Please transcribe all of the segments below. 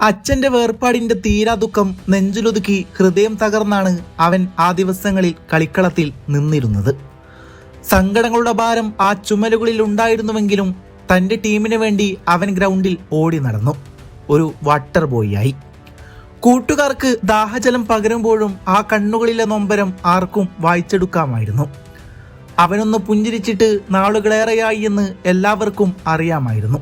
അച്ഛന്റെ വേർപാടിന്റെ തീരാ ദുഃഖം നെഞ്ചിലൊതുക്കി ഹൃദയം തകർന്നാണ് അവൻ ആ ദിവസങ്ങളിൽ കളിക്കളത്തിൽ നിന്നിരുന്നത്. സങ്കടങ്ങളുടെ ഭാരം ആ ചുമലുകളിൽ ഉണ്ടായിരുന്നുവെങ്കിലും തന്റെ ടീമിന് വേണ്ടി അവൻ ഗ്രൗണ്ടിൽ ഓടി നടന്നു. ഒരു വാട്ടർ ബോയിയായി. കൂട്ടുകാർക്ക് ദാഹജലം പകരുമ്പോഴും ആ കണ്ണുകളിലെ നൊമ്പരം ആർക്കും വായിച്ചെടുക്കാമായിരുന്നു. അവനൊന്ന് പുഞ്ചിരിച്ചിട്ട് നാളുകളേറെയായി എന്ന് എല്ലാവർക്കും അറിയാമായിരുന്നു.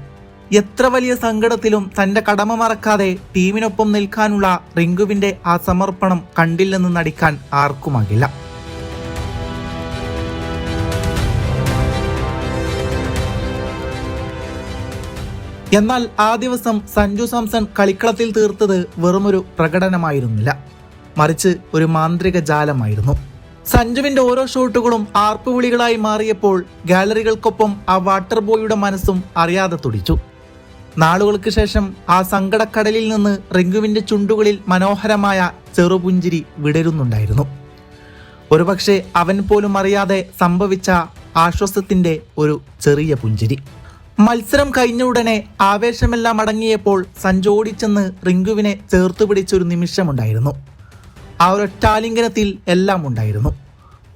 എത്ര വലിയ സങ്കടത്തിലും തന്റെ കടമ മറക്കാതെ ടീമിനൊപ്പം നിൽക്കാനുള്ള റിങ്കുവിന്റെ ആ സമർപ്പണം കണ്ടില്ലെന്ന് നടിക്കാൻ ആർക്കുമാകില്ല. എന്നാൽ ആ ദിവസം സഞ്ജു സാംസൺ കളിക്കളത്തിൽ തീർത്തത് വെറുമൊരു പ്രകടനമായിരുന്നില്ല, മറിച്ച് ഒരു മാന്ത്രിക ജാലമായിരുന്നു. സഞ്ജുവിന്റെ ഓരോ ഷോട്ടുകളും ആർപ്പുവിളികളായി മാറിയപ്പോൾ ഗാലറികൾക്കൊപ്പം ആ വാട്ടർ ബോയുടെ മനസ്സും അറിയാതെ തുടിച്ചു. നാളുകൾക്ക് ശേഷം ആ സങ്കടക്കടലിൽ നിന്ന് റിങ്കുവിന്റെ ചുണ്ടുകളിൽ മനോഹരമായ ചെറുപുഞ്ചിരി വിടരുന്നുണ്ടായിരുന്നു. ഒരുപക്ഷെ അവൻ പോലും അറിയാതെ സംഭവിച്ച ആശ്വാസത്തിന്റെ ഒരു ചെറിയ പുഞ്ചിരി. മത്സരം കഴിഞ്ഞ ഉടനെ ആവേശമെല്ലാം അടങ്ങിയപ്പോൾ സഞ്ജു ഓടിച്ചെന്ന് റിങ്കുവിനെ ചേർത്തു പിടിച്ചൊരു നിമിഷമുണ്ടായിരുന്നു. ആ ഒരൊറ്റാലിംഗനത്തിൽ എല്ലാം ഉണ്ടായിരുന്നു.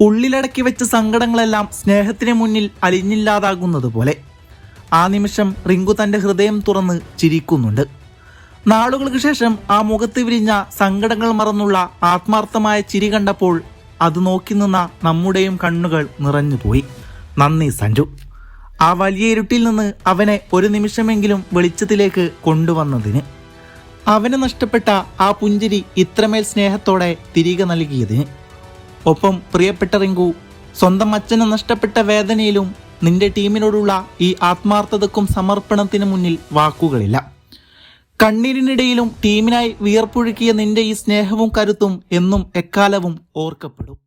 ഉള്ളിലടക്കി വെച്ച സങ്കടങ്ങളെല്ലാം സ്നേഹത്തിന് മുന്നിൽ അലിഞ്ഞില്ലാതാകുന്നത് പോലെ. ആ നിമിഷം റിങ്കു തന്റെ ഹൃദയം തുറന്ന് ചിരിക്കുന്നുണ്ട്. നാളുകൾക്ക് ശേഷം ആ മുഖത്ത് വിരിഞ്ഞ സങ്കടങ്ങൾ മറന്നുള്ള ആത്മാർത്ഥമായ ചിരി കണ്ടപ്പോൾ അത് നോക്കി നിന്ന നമ്മുടെയും കണ്ണുകൾ നിറഞ്ഞുപോയി. നന്ദി സഞ്ജു, ആ വലിയ ഇരുട്ടിൽ നിന്ന് അവനെ ഒരു നിമിഷമെങ്കിലും വെളിച്ചത്തിലേക്ക് കൊണ്ടുവന്നതിന്, അവന് നഷ്ടപ്പെട്ട ആ പുഞ്ചിരി ഇത്രമേൽ സ്നേഹത്തോടെ തിരികെ നൽകിയതിന്. ഒപ്പം പ്രിയപ്പെട്ട റിങ്കു, സ്വന്തം അച്ഛന് നഷ്ടപ്പെട്ട വേദനയിലും നിന്റെ ടീമിനോടുള്ള ഈ ആത്മാർത്ഥതക്കും സമർപ്പണത്തിന് മുന്നിൽ വാക്കുകളില്ല. കണ്ണീരിനിടയിലും ടീമിനായി വിയർപ്പൊഴുക്കിയ നിന്റെ ഈ സ്നേഹവും കരുത്തും എന്നും എക്കാലവും ഓർക്കപ്പെടും.